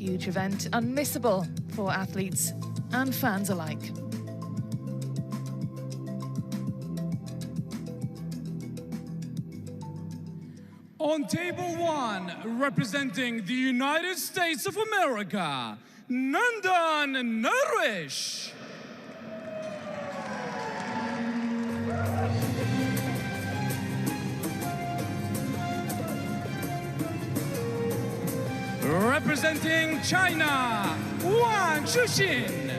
huge event, unmissable for athletes and fans alike. On table 1, representing the United States of America, Nandan Naresh. Representing China, Chuqin.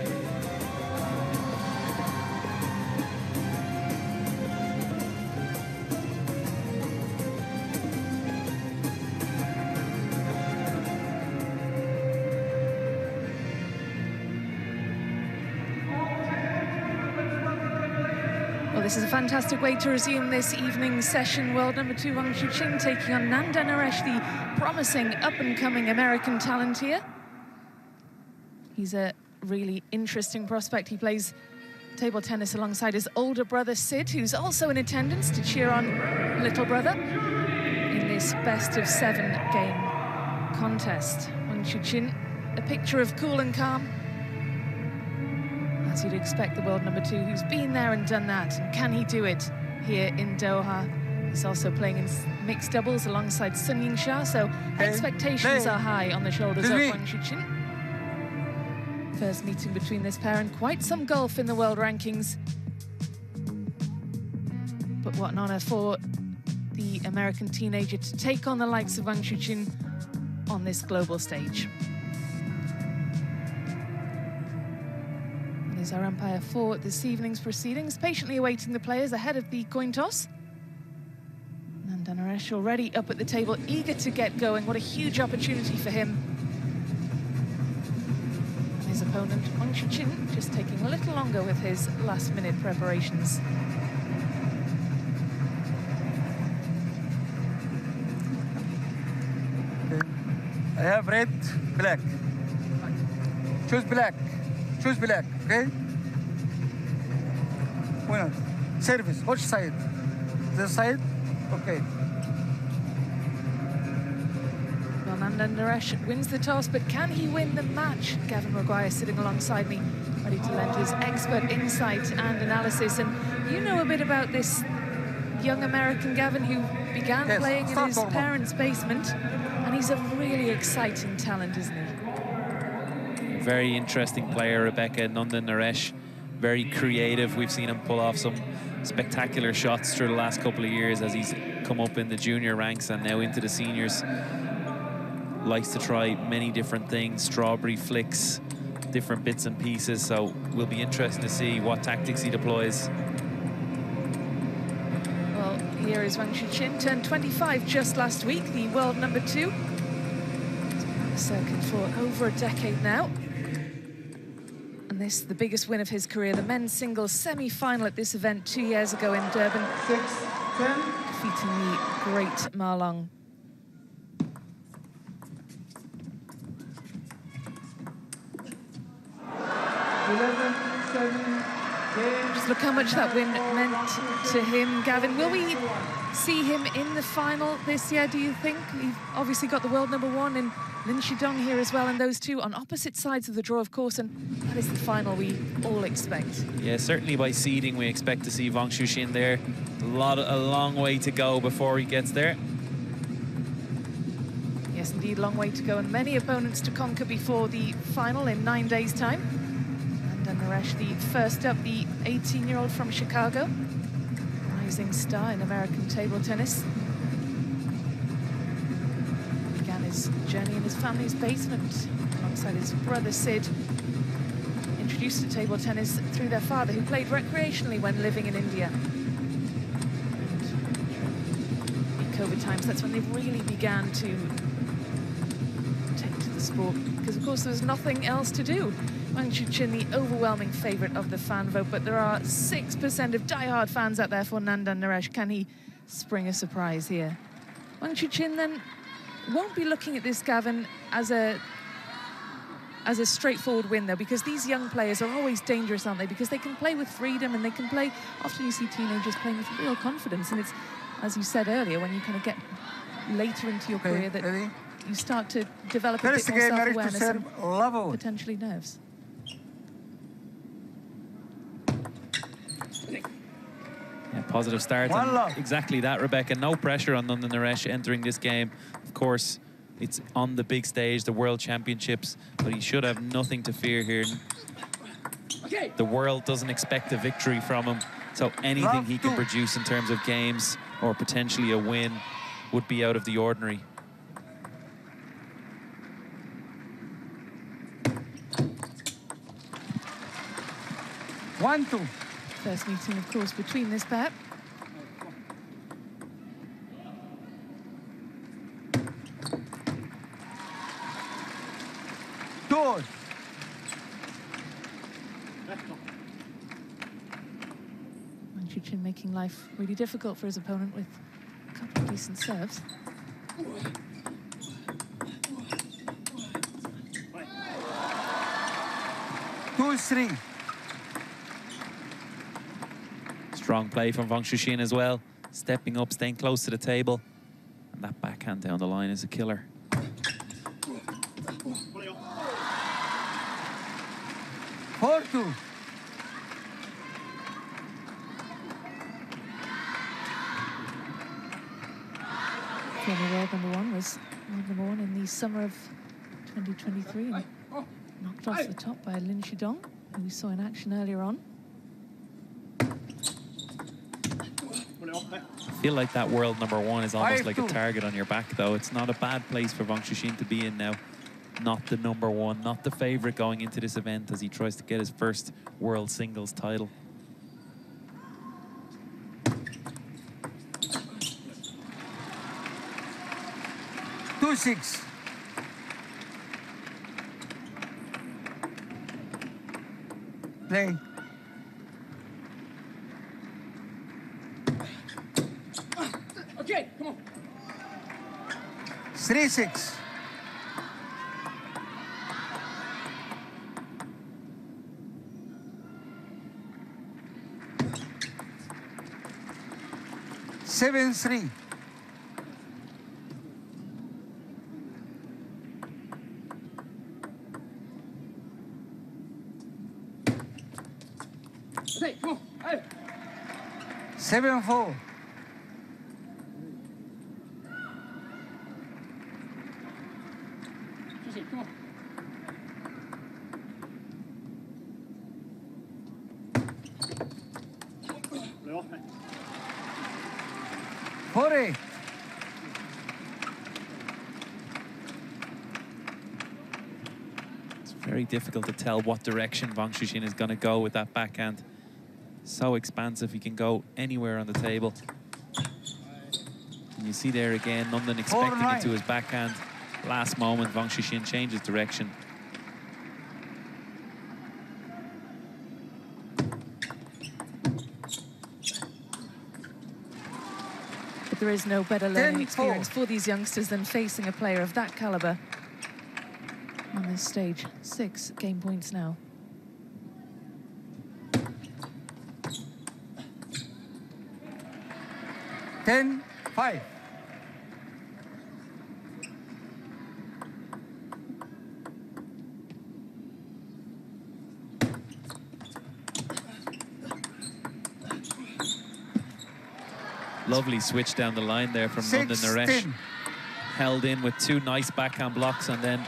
Well, this is a fantastic way to resume this evening's session. World number 2, Chuqin, taking on Nandan Naresh, the promising up-and-coming American talent here. He's a really interesting prospect. He plays table tennis alongside his older brother, Sid, who's also in attendance to cheer on little brother in this best-of-7 game contest. Chuqin, a picture of cool and calm, as you'd expect the world number 2, who's been there and done that. And can he do it here in Doha? He's also playing in mixed doubles alongside Sun Ying-Sha, so expectations are high on the shoulders of Chuqin. First meeting between this pair, and quite some gulf in the world rankings. But what an honor for the American teenager to take on the likes of Chuqin on this global stage. And there's our umpire for this evening's proceedings, patiently awaiting the players ahead of the coin toss. Nandan Naresh already up at the table, eager to get going. What a huge opportunity for him. And his opponent, Chuqin, just taking a little longer with his last-minute preparations. I have red, black. Choose black. Choose black, okay? Winner. Service, which side? This side? Okay. Well, Nandan Naresh wins the toss, but can he win the match? Gavin Maguire sitting alongside me, ready to lend his expert insight and analysis. And you know a bit about this young American, Gavin, who began playing in his parents' basement, and he's a really exciting talent, isn't he? Very interesting player, Rebecca. Nandan Naresh, very creative. We've seen him pull off some spectacular shots through the last couple of years as he's come up in the junior ranks and now into the seniors. Likes to try many different things, strawberry flicks, different bits and pieces, so we'll be interested to see what tactics he deploys. Well, here is Chuqin, turned 25 just last week, the world number 2. He's been on the circuit for over a decade now. And this, the biggest win of his career, the men's singles semi-final at this event 2 years ago in Durban. 6-10. Defeating the great Marlong. Just look how much that win meant to him, Gavin. Will we see him in the final this year, do you think? We've obviously got the world number 1 in Lin Shidong here as well, and those two on opposite sides of the draw, of course, and that is the final we all expect. Yeah, certainly by seeding, we expect to see Chuqin there. A long way to go before he gets there. Yes, indeed, long way to go, and many opponents to conquer before the final in 9 days' time. Nandan Naresh, the first up, the 18-year-old from Chicago, rising star in American table tennis. Began his journey in his family's basement alongside his brother Sid. Introduced to table tennis through their father, who played recreationally when living in India. In COVID times, that's when they really began to take to the sport, because of course there was nothing else to do. Chuqin, the overwhelming favourite of the fan vote, but there are 6% of die-hard fans out there for Nandan Naresh. Can he spring a surprise here? Chuqin then won't be looking at this, Gavin, as a straightforward win, though, because these young players are always dangerous, aren't they? Because they can play with freedom, and they can play, often you see teenagers playing with real confidence, and it's, as you said earlier, when you kind of get later into your career that you start to develop a First bit more game, Naresh to self-awareness serve and level. potentially nerves. Yeah, positive start. One And love. exactly that, Rebecca. No pressure on Nandan Naresh entering this game. Of course, it's on the big stage, the World Championships, but he should have nothing to fear here. The world doesn't expect a victory from him, so anything he can produce in terms of games or potentially a win would be out of the ordinary. One, two. First meeting, of course, between this pair. Good. Chuqin making life really difficult for his opponent with a couple of decent serves. Two, three. Strong play from Wang Chuqin as well. Stepping up, staying close to the table. And that backhand down the line is a killer. Four, two. Former world #1 was world #1 in the summer of 2023 and knocked off the top by Lin Shidong, who we saw in action earlier on. I feel like that world #1 is almost like a target on your back, though. It's not a bad place for Wang Chuqin to be in now. Not the #1, not the favorite going into this event as he tries to get his first world singles title. Two, six. Play. Okay, come on. 3-6. Seven, 3. Okay, come on. Hey. 7-4. Come on. 4-8. It's very difficult to tell what direction Wang Chuqin is going to go with that backhand. So expansive, he can go anywhere on the table. And you see there again, Nandan expecting it to his backhand. Last moment, Wang Chuqin changes direction. But there is no better learning experience for these youngsters than facing a player of that caliber on this stage. 6 game points now. Ten, 5. Lovely switch down the line there from Nandan Naresh. Held in with 2 nice backhand blocks and then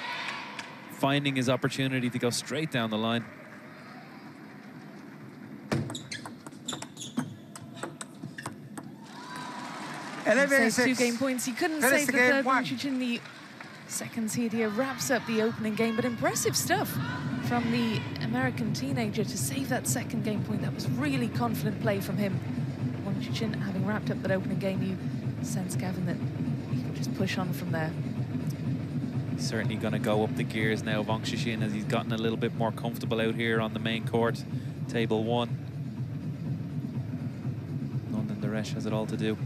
finding his opportunity to go straight down the line. Saved 2 game points. He couldn't save the third one. Chuqin, the second seed here, wraps up the opening game, but impressive stuff from the American teenager to save that second game point. That was really confident play from him. Wang Chuqin, having wrapped up that opening game, you sense, Gavin, that he can just push on from there. He's certainly going to go up the gears now, Wang Chuqin, as he's gotten a little bit more comfortable out here on the main court, table 1. Nandan Naresh has it all to do.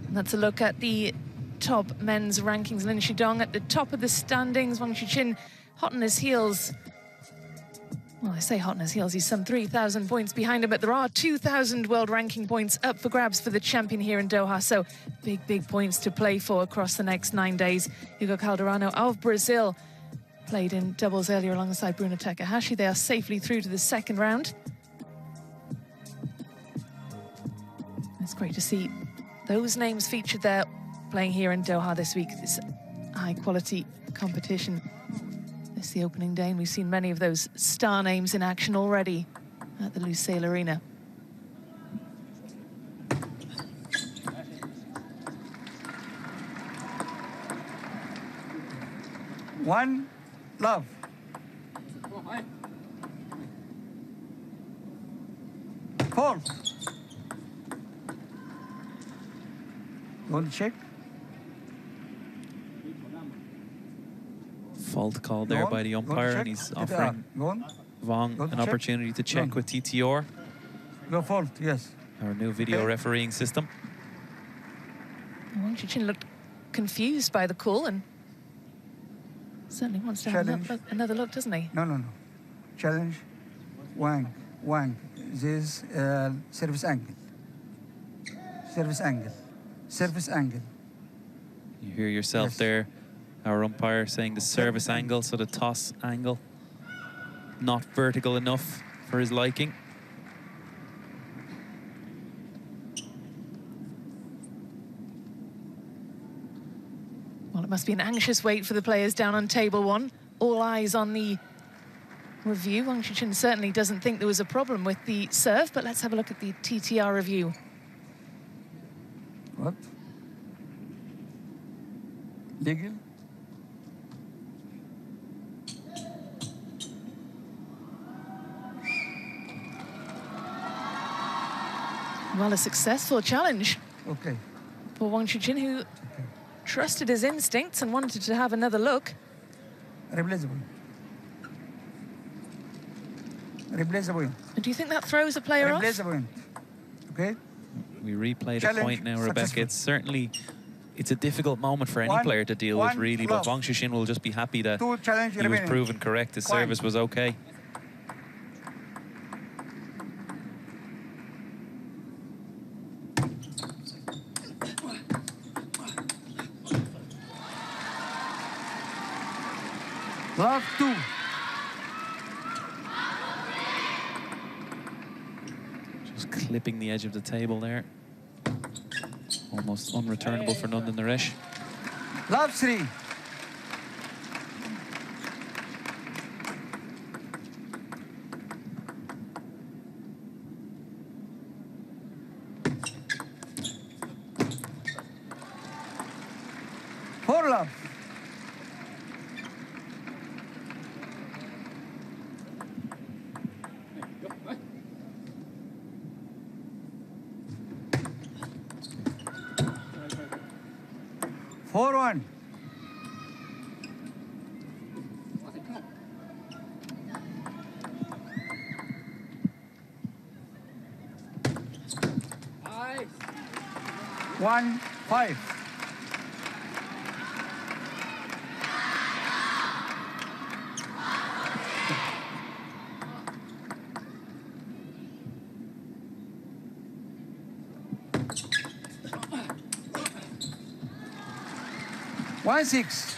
And that's a look at the top men's rankings. Lin Shidong at the top of the standings. Wang Chuqin hot on his heels Well, I say hot on his heels. He's some 3,000 points behind him, but there are 2,000 world ranking points up for grabs for the champion here in Doha. So big points to play for across the next 9 days. Hugo Calderano of Brazil played in doubles earlier alongside Bruno Takahashi. They are safely through to the second round. It's great to see those names featured there playing here in Doha this week. This high quality competition. It's the opening day, and we've seen many of those star names in action already at the Lusail Arena. One, love. Four. Don't check. Fault call there by the umpire, and he's offering Wang an opportunity to check with TTR. No fault, yes. Our new video refereeing system. Wang Chuqin looked confused by the call and certainly wants to have another look, doesn't he? No. Challenge. Wang. This service angle. Service angle. You hear yourself there. Our umpire saying the service angle, so the toss angle, not vertical enough for his liking. Well, it must be an anxious wait for the players down on table one. All eyes on the review. Wang Chuqin certainly doesn't think there was a problem with the serve, but let's have a look at the TTR review. What? Legal? Well, a successful challenge. Okay. For Wang Chuqin, who trusted his instincts and wanted to have another look. Replaceable. And do you think that throws a player off? Replaceable. Okay. We replay the Challenge point now, Rebecca. It's a difficult moment for any player to deal with, really, but Wang Chuqin will just be happy that he was proven correct. His service was okay. Love 2. Just clipping the edge of the table there. Almost unreturnable for Nandan Naresh. Love 3. Four love. Four one. Five. 1-5.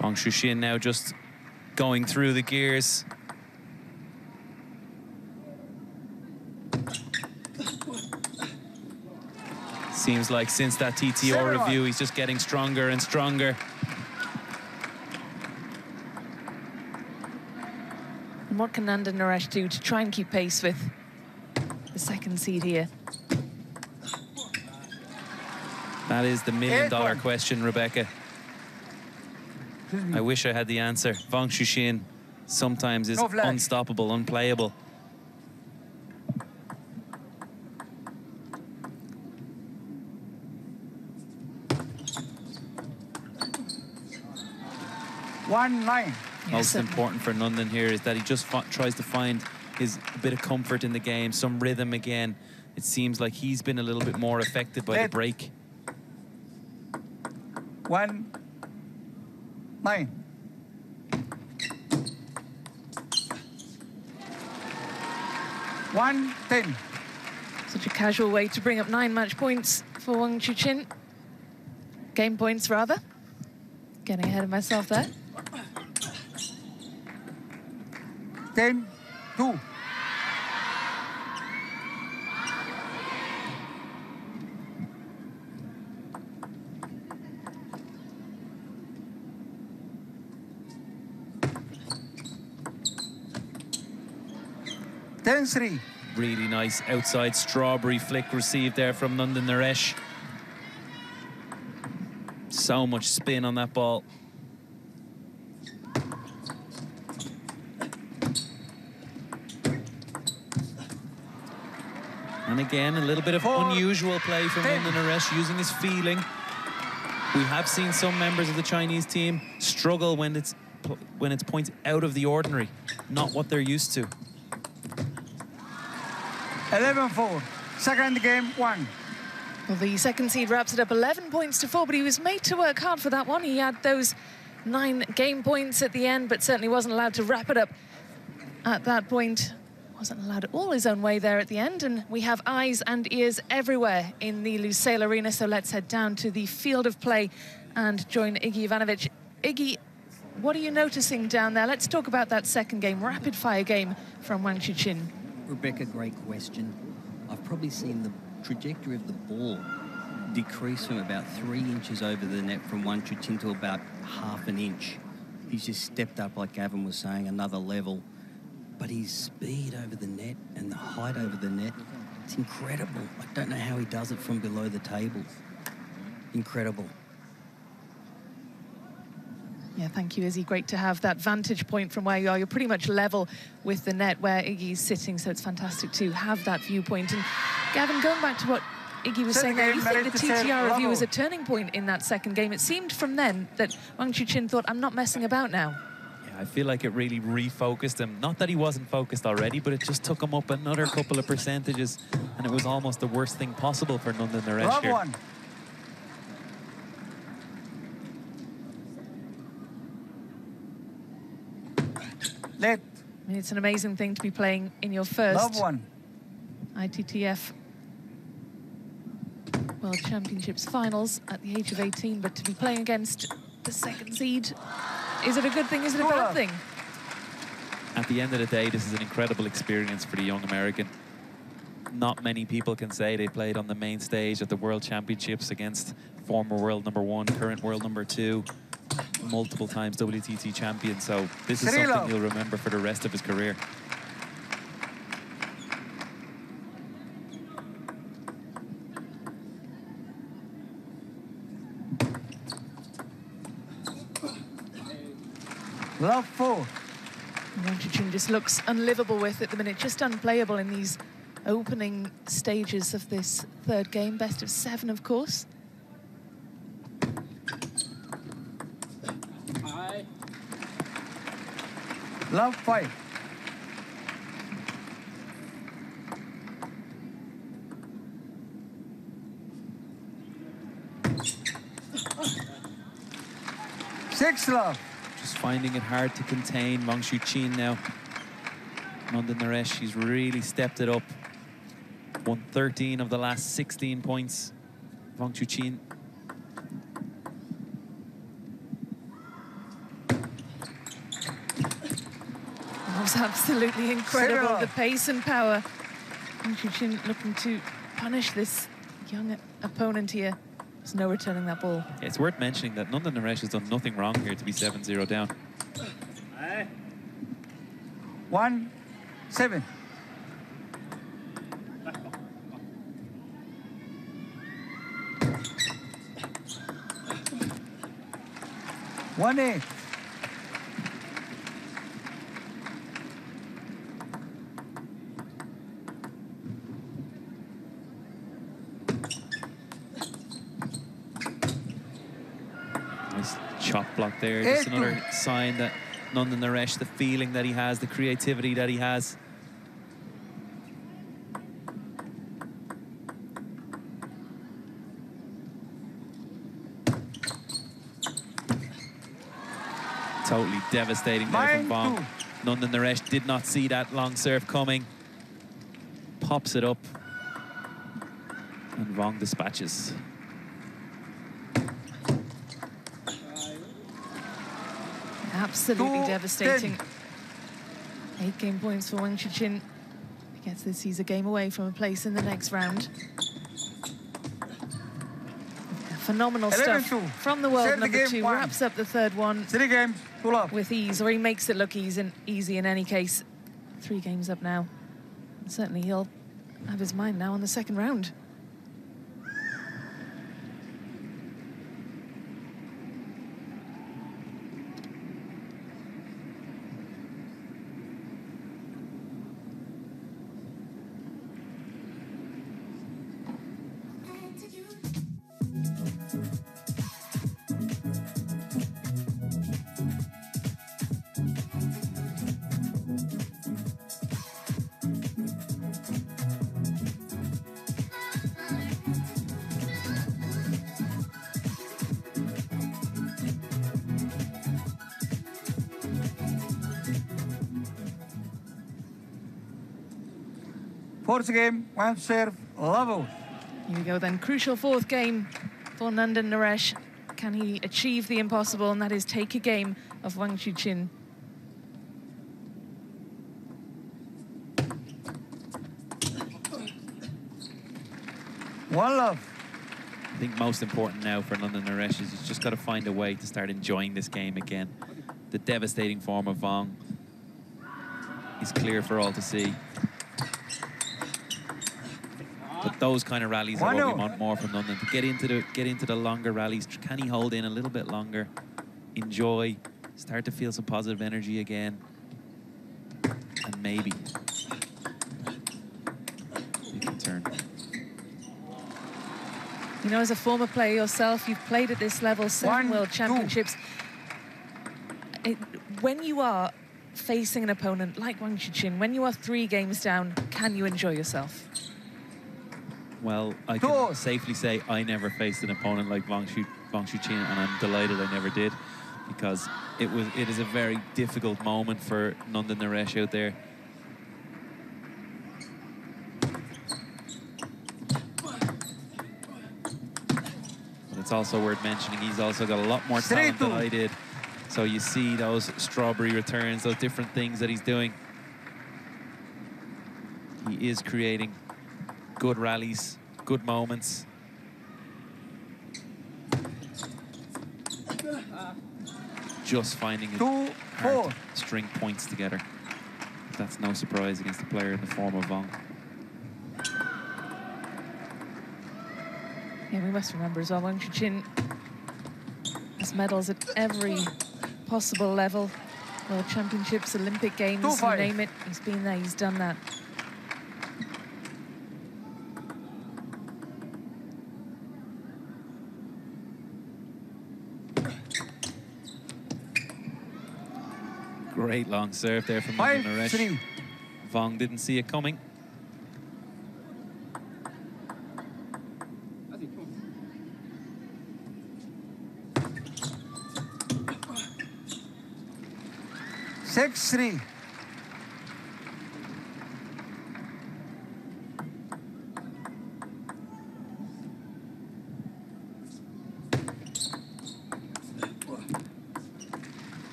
Wang Chuqin now just going through the gears. Seems like since that TTR review, he's just getting stronger and stronger. And what can Nandan Naresh do to try and keep pace with the second seed here? That is the million-dollar question, Rebecca. I wish I had the answer. Wang Chuqin sometimes is unstoppable, unplayable. Most important for Nandan here is that he just tries to find a bit of comfort in the game, some rhythm again. It seems like he's been a little bit more affected by the break. 1-9. 1-10. Such a casual way to bring up 9 match points for Wang Chuqin. Game points, rather. Getting ahead of myself there. 10-2. Ten-3. Really nice outside strawberry flick received there from Nandan Naresh. So much spin on that ball. And again, a little bit of unusual play from Nandan Naresh, using his feeling. We have seen some members of the Chinese team struggle when it's points out of the ordinary, not what they're used to. 11-4. Second game, 1. Well, the second seed wraps it up 11 points to 4, but he was made to work hard for that one. He had those 9 game points at the end, but certainly wasn't allowed to wrap it up at that point. Wasn't allowed all his own way there at the end, and we have eyes and ears everywhere in the Lusail Arena, so let's head down to the field of play and join Iggy Ivanovic. Iggy, what are you noticing down there? Let's talk about that second game, rapid-fire game from Wang Chuqin. Rebecca, great question. I've probably seen the trajectory of the ball decrease from about 3 inches over the net from Wang Chuqin to about ½ an inch. He's just stepped up, like Gavin was saying, another level. But his speed over the net and the height over the net, it's incredible. I don't know how he does it from below the table. Incredible. Yeah, thank you, Izzy. Great to have that vantage point from where you are. You're pretty much level with the net where Iggy's sitting, so it's fantastic to have that viewpoint. And Gavin, going back to what Iggy was saying there, you think the TTR review was a turning point in that second game. It seemed from then that Wang Chuqin thought, I'm not messing about now. Yeah, I feel like it really refocused him. Not that he wasn't focused already, but it just took him up another couple of percentages, and it was almost the worst thing possible for Nandan Naresh here. One. Let. I mean, it's an amazing thing to be playing in your first ITTF World Championships finals at the age of 18, but to be playing against the second seed, is it a good thing, is it a bad thing? At the end of the day, this is an incredible experience for the young American. Not many people can say they played on the main stage at the World Championships against former world #1, current world #2, multiple times WTT champion. So this is something he'll remember for the rest of his career. Love 4. Wang Chuqin just looks unlivable with at the minute, just unplayable in these opening stages of this third game. Best of 7, of course. Love 5. Six love. Just finding it hard to contain Wang Chuqin now. Nandan Naresh, he's really stepped it up. Won 13 of the last 16 points. Wang Chuqin. That was absolutely incredible, the pace and power. Wang Chuqin looking to punish this young opponent here. There's no returning that ball. It's worth mentioning that Nandan Naresh has done nothing wrong here to be 7-0 down. 1-7. One 8. Nice chop block there. Just another sign that Nandan Naresh, the feeling that he has, the creativity that he has. Totally devastating there from Wang. Nandan Naresh did not see that long serve coming. pops it up, and Wang dispatches. Absolutely 2-10. devastating. 8 game points for Wang Chuqin. He gets this, he's a game away from a place in the next round. Phenomenal stuff 11-2. from the world Set the number game 2. one. Wraps up the third one 3 games, 2 love. with ease, or he makes it look easy in any case. 3 games up now. And certainly he'll have his mind now on the second round. Fourth game, 1 serve, level. Here we go then, crucial 4th game for Nandan Naresh. Can he achieve the impossible, and that is take a game of Wang Chuqin? One love. I think most important now for Nandan Naresh is he's just got to find a way to start enjoying this game again. The devastating form of Wang is clear for all to see. But those kind of rallies are what we want more from Nandan. To get into the longer rallies. Can he hold in a little bit longer? Enjoy. Start to feel some positive energy again. And maybe he can turn. You know, as a former player yourself, you've played at this level, 7 World Championships. When you are facing an opponent like Wang Chuqin, when you are 3 games down, can you enjoy yourself? Well, I can safely say I never faced an opponent like Wang Chuqin, and I'm delighted I never did, because it is a very difficult moment for Nandan Naresh out there. But it's also worth mentioning he's also got a lot more talent than I did. So you see those strawberry returns, those different things that he's doing. He is creating good rallies, good moments. Just finding it hard to string points together. That's no surprise against a player in the form of Wang. Yeah, we must remember as well, Wang Chuqin has medals at every possible level. World Championships, Olympic Games, you name it. He's been there, he's done that. Great long serve there from Nandan Naresh. Wang didn't see it coming. Six, 3.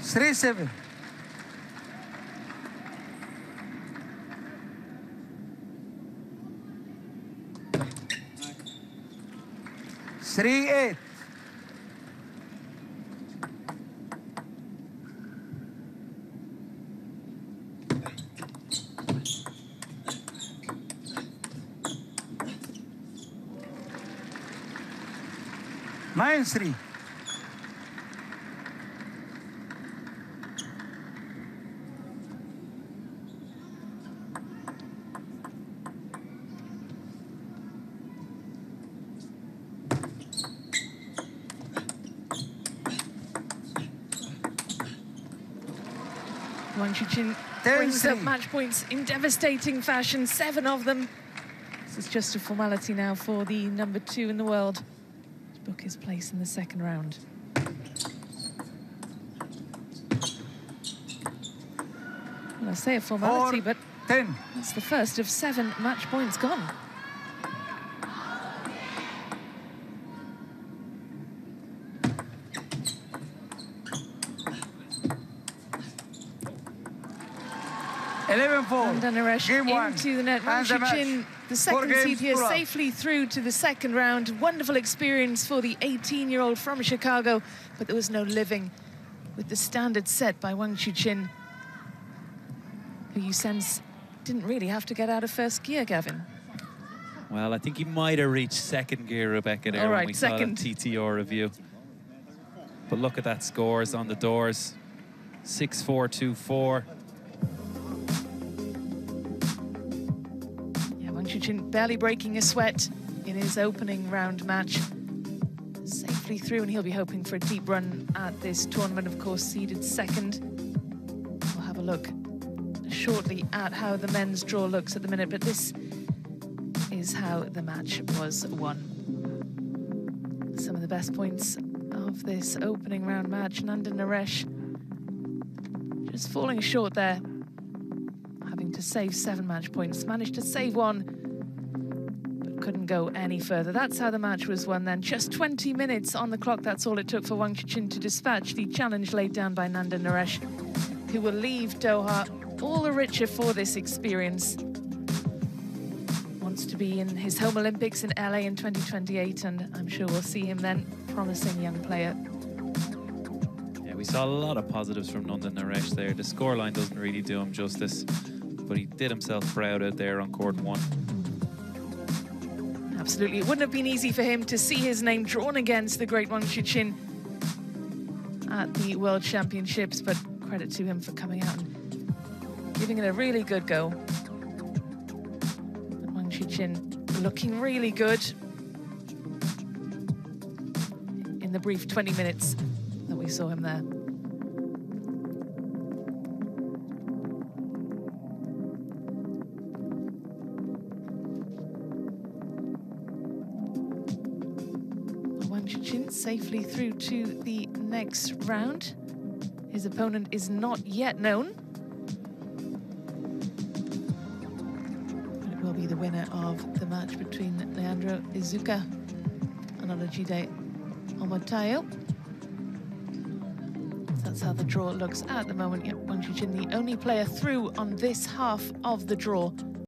Three, 7. Three, 8. Nine, 3. Wang Chuqin brings up match points in devastating fashion, 7 of them. This is just a formality now for the number 2 in the world to book his place in the second round. Well, I say a formality, but 10. That's the first of 7 match points gone. Nandan Naresh into the net. Wang Chuqin, the second seed here, safely through to the second round. Wonderful experience for the 18-year-old from Chicago, but there was no living with the standard set by Wang Chuqin, who you sense didn't really have to get out of first gear, Gavin. Well, I think he might have reached second gear, Rebecca, there when we saw that TTR review. But look at that scores on the doors. 6-4, 2-4. Chuqin barely breaking a sweat in his opening round match. Safely through, and he'll be hoping for a deep run at this tournament, of course, seeded second. We'll have a look shortly at how the men's draw looks at the minute, but this is how the match was won. Some of the best points of this opening round match. Nandan Naresh just falling short there, having to save 7 match points, managed to save 1, couldn't go any further. That's how the match was won then. Just 20 minutes on the clock. That's all it took for Wang Chuqin to dispatch the challenge laid down by Nandan Naresh, who will leave Doha all the richer for this experience. Wants to be in his home Olympics in LA in 2028, and I'm sure we'll see him then. Promising young player. Yeah, we saw a lot of positives from Nandan Naresh there. The scoreline doesn't really do him justice, but he did himself proud out there on court 1. Absolutely. It wouldn't have been easy for him to see his name drawn against the great Wang Chuqin at the World Championships, but credit to him for coming out and giving it a really good go. And Wang Chuqin looking really good in the brief 20 minutes that we saw him there. Safely through to the next round. His opponent is not yet known, but it will be the winner of the match between Leandro Izuka and Olajide Omotayo. That's how the draw looks at the moment. Yep, Wang Chuqin, the only player through on this half of the draw.